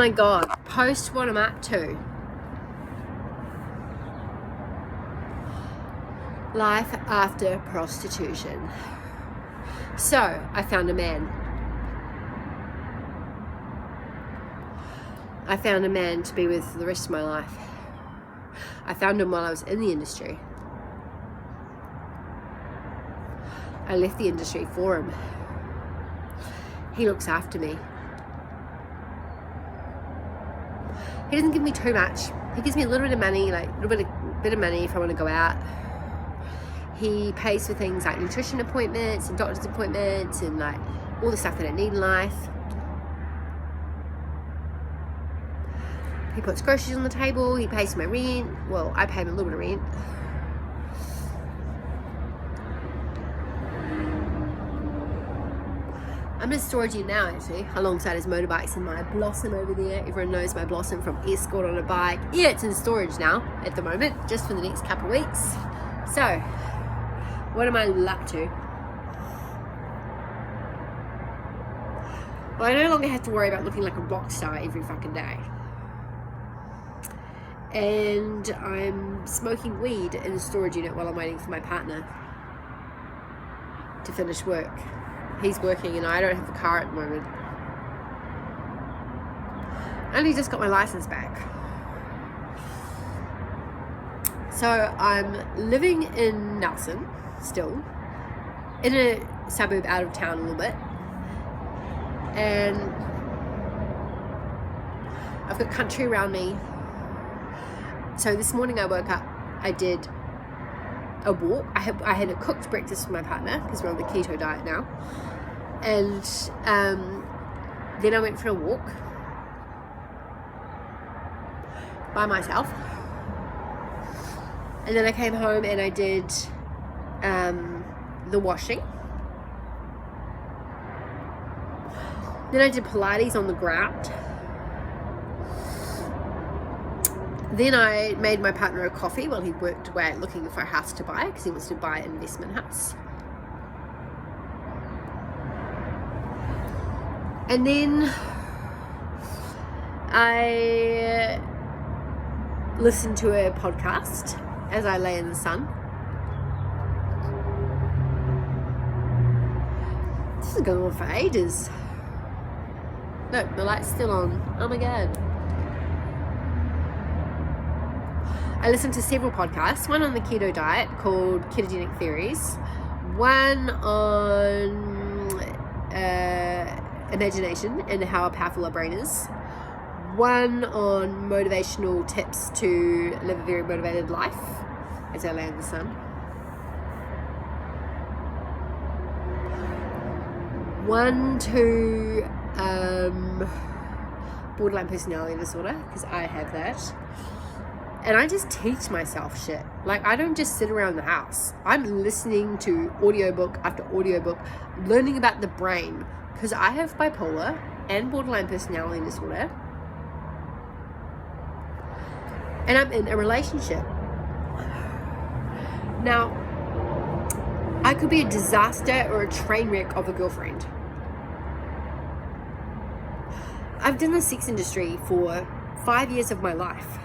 My God, post what I'm up to. Life after prostitution. So, I found a man. I found a man to be with the rest of my life. I found him while I was in the industry. I left the industry for him. He looks after me. He doesn't give me too much. He gives me a little bit of money, like a little bit of money if I want to go out. He pays for things like nutrition appointments and doctor's appointments and like all the stuff that I need in life. He puts groceries on the table. He pays for my rent. Well, I pay him a little bit of rent. I'm in storage unit now, actually, alongside his motorbikes and my Blossom over there. Everyone knows my Blossom from Escort on a bike. Yeah, it's in storage now at the moment, just for the next couple of weeks. So, what am I up to? Well, I no longer have to worry about looking like a rock star every fucking day. And I'm smoking weed in the storage unit while I'm waiting for my partner to finish work. He's working and I don't have a car at the moment. I only just got my license back. So I'm living in Nelson still, in a suburb out of town a little bit. And I've got country around me. So this morning I woke up, I did a walk. I had a cooked breakfast for my partner because we're on the keto diet now. And then I went for a walk by myself. And then I came home and I did the washing. Then I did Pilates on the ground. Then I made my partner a coffee while he worked away looking for a house to buy because he wants to buy an investment house. And then I listened to a podcast as I lay in the sun. This is going on for ages. Look, the light's still on. Oh my God. I listened to several podcasts, one on the keto diet called Ketogenic Theories, one on imagination and how powerful our brain is, one on motivational tips to live a very motivated life as I lay in the sun, one to borderline personality disorder, because I have that. And I just teach myself shit. Like, I don't just sit around the house. I'm listening to audiobook after audiobook, learning about the brain, because I have bipolar and borderline personality disorder. And I'm in a relationship. Now, I could be a disaster or a train wreck of a girlfriend. I've done the sex industry for 5 years of my life.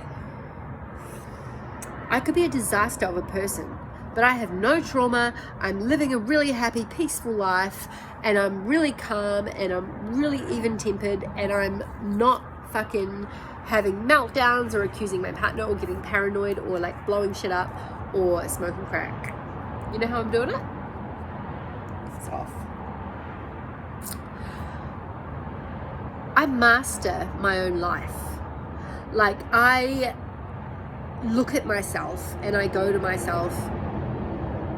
I could be a disaster of a person, but I have no trauma. I'm living a really happy, peaceful life, and I'm really calm, and I'm really even-tempered, and I'm not fucking having meltdowns or accusing my partner or getting paranoid or like blowing shit up or smoking crack. You know how I'm doing it? It's off. I master my own life. Like, I look at myself and I go to myself,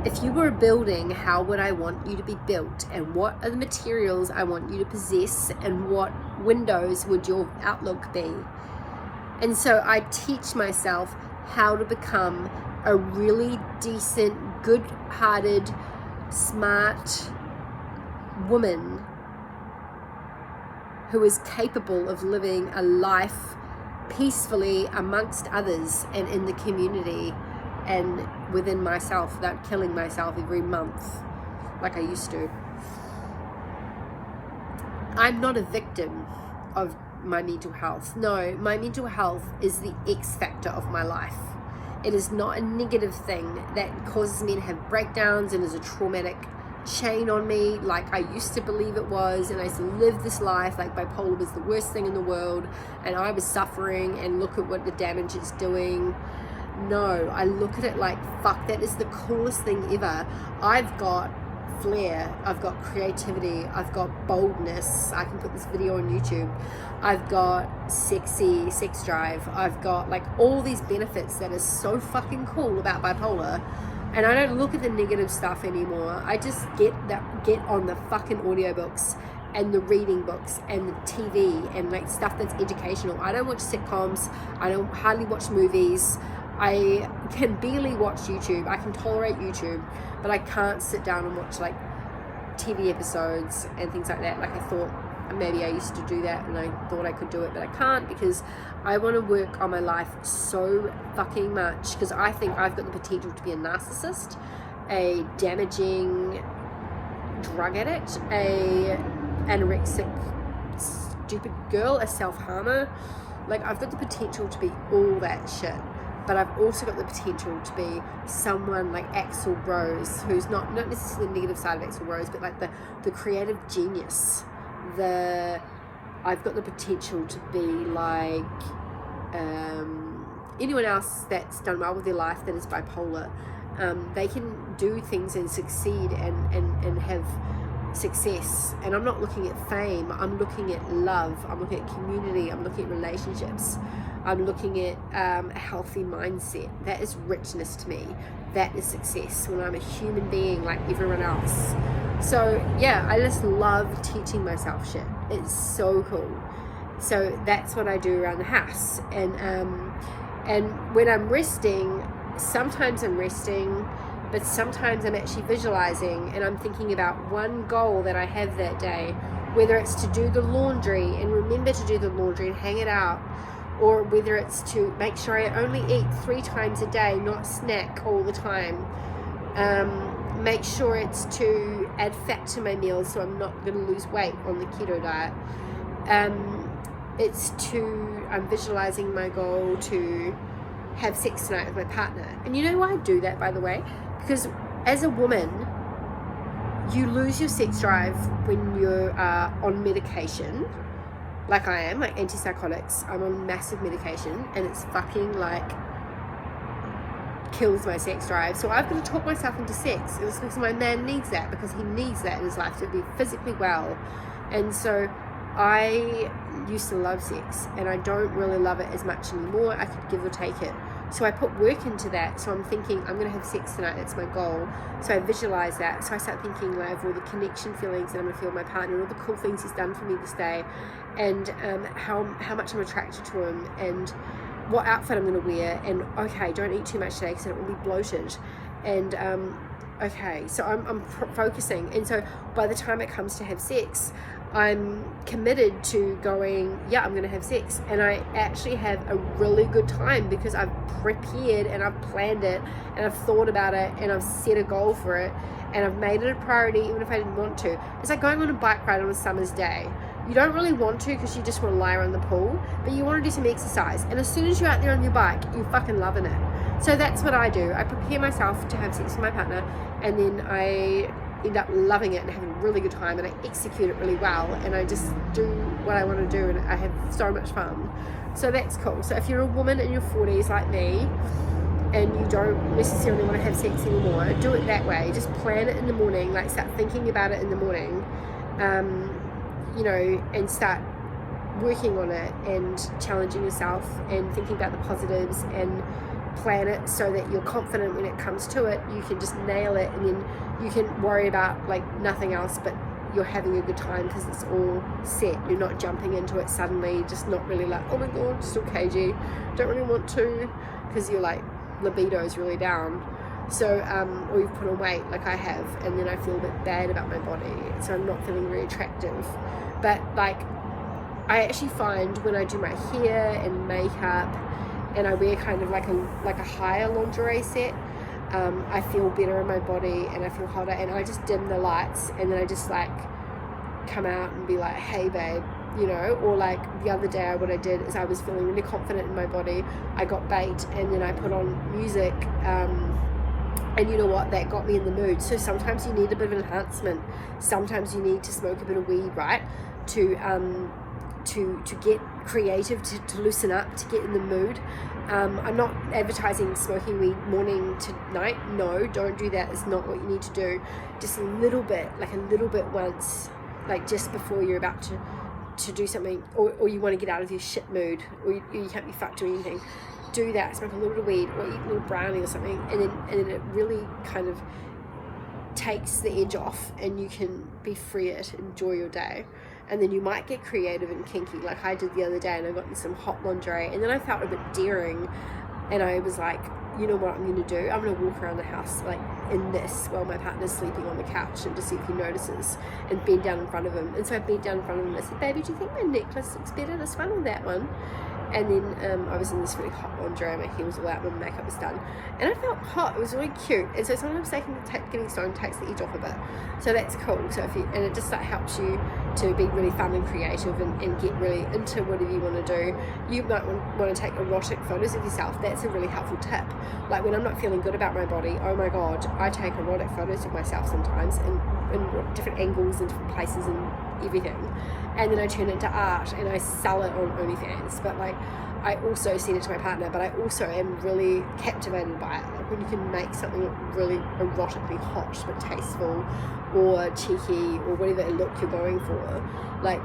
if you were a building, how would I want you to be built, and what are the materials I want you to possess, and what windows would your outlook be? And so I teach myself how to become a really decent, good-hearted, smart woman who is capable of living a life peacefully amongst others and in the community and within myself without killing myself every month like I used to. I'm not a victim of my mental health. No, my mental health is the X factor of my life. It is not a negative thing that causes me to have breakdowns and is a traumatic chain on me like I used to believe it was, and I used to live this life like bipolar was the worst thing in the world and I was suffering, and look at what the damage it's doing. No, I look at it like, fuck, that is the coolest thing ever. I've got flair, I've got creativity, I've got boldness, I can put this video on YouTube, I've got sexy sex drive, I've got like all these benefits that is so fucking cool about bipolar. And I don't look at the negative stuff anymore. I just get on the fucking audiobooks and the reading books and the TV and like stuff that's educational. I don't watch sitcoms. I don't hardly watch movies. I can barely watch YouTube. I can tolerate YouTube, but I can't sit down and watch like TV episodes and things like that. Like I thought maybe I used to do that and I thought I could do it, but I can't, because I want to work on my life so fucking much, because I think I've got the potential to be a narcissist, a damaging drug addict, a anorexic stupid girl, a self-harmer. Like I've got the potential to be all that shit, but I've also got the potential to be someone like Axl Rose, who's not necessarily the negative side of Axl Rose, but like the creative genius. I've got the potential to be like anyone else that's done well with their life that is bipolar. They can do things and succeed and have success. And I'm not looking at fame, I'm looking at love, I'm looking at community, I'm looking at relationships, I'm looking at a healthy mindset. That is richness to me. That is success, when I'm a human being like everyone else. So yeah, I just love teaching myself shit. It's so cool. So that's what I do around the house. And when I'm resting, sometimes I'm resting, but sometimes I'm actually visualizing and I'm thinking about one goal that I have that day, whether it's to do the laundry and remember to do the laundry and hang it out, or whether it's to make sure I only eat 3 times a day, not snack all the time. Make sure it's to add fat to my meals so I'm not going to lose weight on the keto diet. I'm visualizing my goal to have sex tonight with my partner. And you know why I do that, by the way? Because as a woman, you lose your sex drive when you're on medication, like I am, like antipsychotics. I'm on massive medication and it's fucking like kills my sex drive. So I've got to talk myself into sex. It's because my man needs that, because he needs that in his life to be physically well. And so I used to love sex and I don't really love it as much anymore. I could give or take it. So I put work into that. So I'm thinking I'm going to have sex tonight. That's my goal. So I visualize that. So I start thinking like of all the connection feelings that I'm going to feel with my partner, all the cool things he's done for me this day, and how much I'm attracted to him, and what outfit I'm going to wear, and okay, don't eat too much today because I don't want to be bloated, and okay, so I'm focusing. And so by the time it comes to have sex, I'm committed to going, yeah, I'm going to have sex, and I actually have a really good time because I've prepared and I've planned it and I've thought about it and I've set a goal for it and I've made it a priority even if I didn't want to. It's like going on a bike ride on a summer's day. You don't really want to because you just want to lie around the pool, but you want to do some exercise, and as soon as you're out there on your bike, you're fucking loving it. So that's what I do. I prepare myself to have sex with my partner, and then I end up loving it and having a really good time, and I execute it really well, and I just do what I want to do, and I have so much fun. So that's cool. So if you're a woman in your 40s like me and you don't necessarily want to have sex anymore, do it that way. Just plan it in the morning, like start thinking about it in the morning, you know, and start working on it and challenging yourself and thinking about the positives, and plan it so that you're confident when it comes to it. You can just nail it, and then you can worry about like nothing else, but you're having a good time because it's all set. You're not jumping into it suddenly, just not really like, oh my god, still cagey, don't really want to, because you're like, libido is really down. So or you've put on weight like I have, and then I feel a bit bad about my body, so I'm not feeling very attractive. But like, I actually find when I do my hair and makeup and I wear kind of like a higher lingerie set, I feel better in my body and I feel hotter, and I just dim the lights and then I just like come out and be like, hey babe, you know. Or like the other day, what I did is I was feeling really confident in my body. I got baked, and then I put on music, and you know what, that got me in the mood. So sometimes you need a bit of enhancement. Sometimes you need to smoke a bit of weed, right, to get creative, to loosen up, to get in the mood. I'm not advertising smoking weed morning to night. No, don't do that. It's not what you need to do. Just a little bit once, like just before you're about to do something, or you want to get out of your shit mood, or you can't be fucked or anything. Do that. Smoke a little bit of weed, or eat a little brownie or something, and then it really kind of takes the edge off, and you can be freer to enjoy your day. And then you might get creative and kinky, like I did the other day, and I got in some hot lingerie, and then I felt a bit daring, and I was like, you know what I'm going to do? I'm going to walk around the house like in this while my partner's sleeping on the couch, and to see if he notices, and bend down in front of him. And so I bent down in front of him, and I said, baby, do you think my necklace looks better this one or that one? And then I was in this really hot lingerie, my hair was all out, my makeup was done, and I felt hot. It was really cute. And so sometimes getting stoned takes the edge off a bit, so that's cool. So and it just like helps you to be really fun and creative, and get really into whatever you want to do. You might want to take erotic photos of yourself. That's a really helpful tip. Like when I'm not feeling good about my body, oh my god, I take erotic photos of myself sometimes, in different angles and different places and everything, and then I turn it into art and I sell it on OnlyFans. But like I also send it to my partner, but I also am really captivated by it. Like when you can make something really erotically hot but tasteful, or cheeky, or whatever look you're going for, like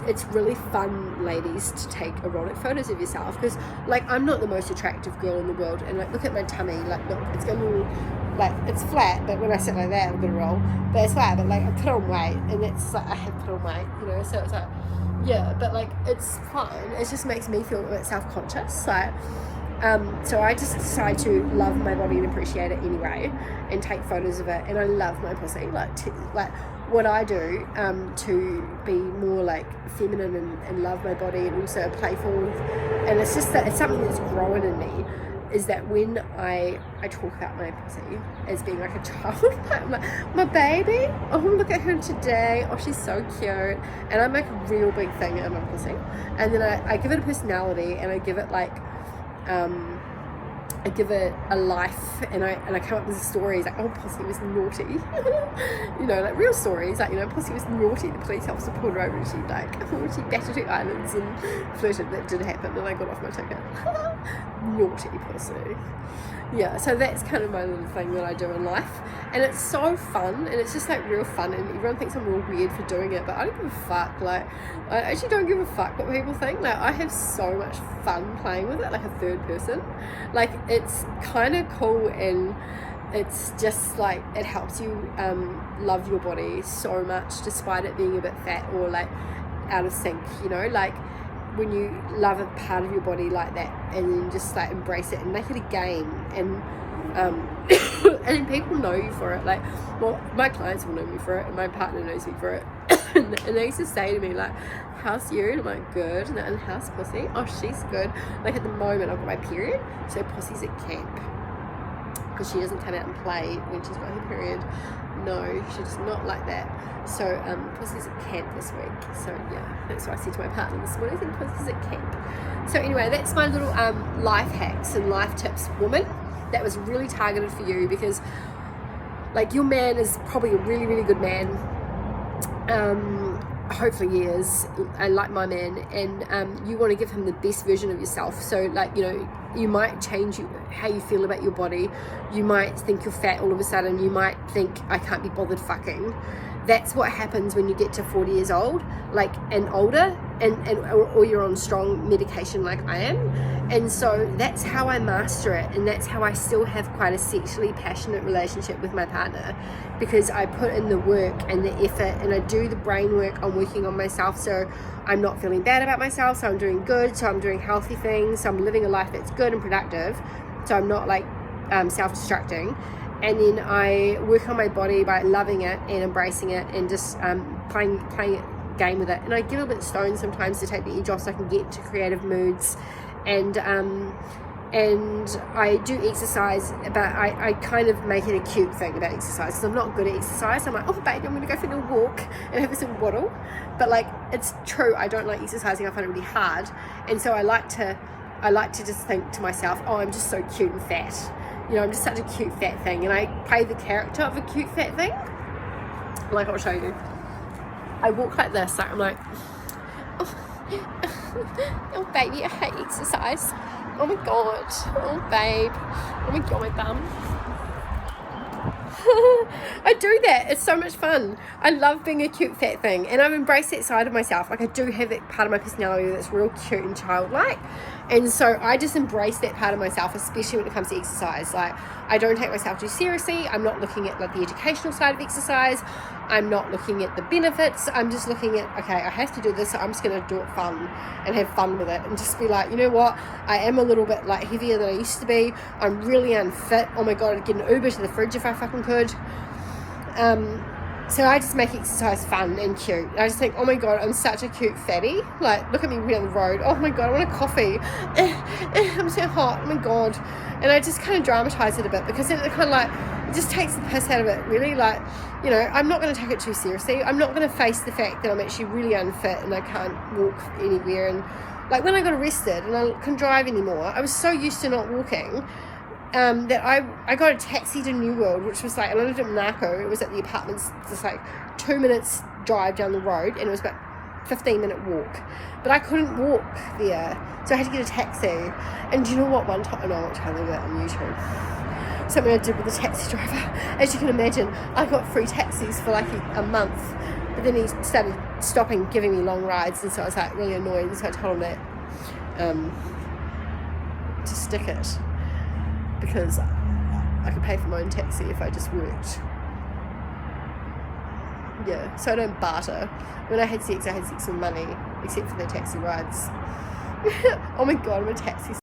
it's really fun, ladies, to take erotic photos of yourself. Because like I'm not the most attractive girl in the world, and like look at my tummy, like look, it's got a little, like it's flat, but when I sit like that I'm gonna roll, but it's flat, but like I put on weight, and it's like I have put on weight, you know, so it's like, yeah, but like it's fun. It just makes me feel a bit self-conscious, like so I just decide to love my body and appreciate it anyway, and take photos of it. And I love my pussy, like what I do to be more like feminine, and love my body, and also playful, and it's just that it's something that's growing in me, is that when I talk about my pussy as being like a child, like my baby, oh look at her today, oh she's so cute, and I make a real big thing out of my pussy, and then I give it a personality, and I give it like I give it a life, and I come up with stories like, oh, pussy was naughty, you know, like real stories, like, you know, pussy was naughty, the police officer pulled her over, and she like, she battered her islands and flirted. That did happen, and I got off my ticket. Naughty pussy. Yeah, so that's kind of my little thing that I do in life, and it's so fun, and it's just like real fun, and everyone thinks I'm real weird for doing it, but I don't give a fuck. Like I actually don't give a fuck what people think. Like I have so much fun playing with it, like a third person. Like it's kind of cool, and it's just like it helps you love your body so much, despite it being a bit fat or like out of sync, you know, like when you love a part of your body like that, and then just like embrace it and make it a game, and and people know you for it. Like, well, my clients will know me for it, and my partner knows me for it. And they used to say to me like, how's you? And I'm like, good. And how's pussy? Oh, she's good. Like at the moment I've got my period, so pussy's at camp, because she doesn't come out and play when she's got her period. No, she does not like that. So pussy's at camp this week. So yeah, that's what I said to my partner this morning. I think pussy's at camp. So anyway, that's my little life hacks and life tips, woman. That was really targeted for you, because like your man is probably a really, really good man. Hopefully he is, and like my man, and you want to give him the best version of yourself. So like, you know, you might change how you feel about your body. You might think you're fat all of a sudden. You might think, I can't be bothered fucking. That's what happens when you get to 40 years old, like, and older, or you're on strong medication like I am. And so that's how I master it, and that's how I still have quite a sexually passionate relationship with my partner, because I put in the work and the effort, and I do the brain work on working on myself, so I'm not feeling bad about myself, so I'm doing good, so I'm doing healthy things, so I'm living a life that's good and productive, so I'm not like self-destructing. And then I work on my body by loving it and embracing it, and just playing a game with it. And I get a bit stoned sometimes to take the edge off, so I can get into creative moods. And and I do exercise, but I kind of make it a cute thing about exercise, because I'm not good at exercise. I'm like, oh baby, I'm gonna go for a walk and have some waddle, but like, it's true, I don't like exercising. I find it really hard, and so I like to just think to myself, oh, I'm just so cute and fat, you know, I'm just such a cute fat thing, and I play the character of a cute fat thing. Like, I'll show you. I walk like this, like I'm like, oh baby, I hate exercise. Oh my god. Oh babe. Oh my god, my bum. I do that. It's so much fun. I love being a cute fat thing, and I've embraced that side of myself. Like, I do have that part of my personality that's real cute and childlike, and so I just embrace that part of myself, especially when it comes to exercise. Like, I don't take myself too seriously. I'm not looking at like the educational side of exercise. I'm not looking at the benefits. I'm just looking at, okay, I have to do this, so I'm just going to do it fun and have fun with it, and just be like, you know what, I am a little bit like heavier than I used to be. I'm really unfit. Oh my god, I'd get an Uber to the fridge if I fucking could. So I just make exercise fun and cute. I just think, oh my god, I'm such a cute fatty. Like, look at me down the road. Oh my god, I want a coffee. I'm so hot. Oh my god. And I just kind of dramatize it a bit, because it kind of like, it just takes the piss out of it, really. Like, you know, I'm not going to take it too seriously. I'm not going to face the fact that I'm actually really unfit and I can't walk anywhere. And like, when I got arrested and I couldn't drive anymore, I was so used to not walking, that I got a taxi to New World, which was like, I lived in Monaco. It was at the apartments, just like 2 minutes drive down the road, and it was about 15-minute walk. But I couldn't walk there, so I had to get a taxi. And do you know what? One time, I won't tell you that on YouTube. Something I did with the taxi driver. As you can imagine, I got free taxis for like a month, but then he started stopping, giving me long rides, and so I was like really annoyed. And so I told him that to stick it, because I could pay for my own taxi if I just worked. Yeah, so I don't barter. When I had sex with money, except for the taxi rides. Oh my god, I'm a taxi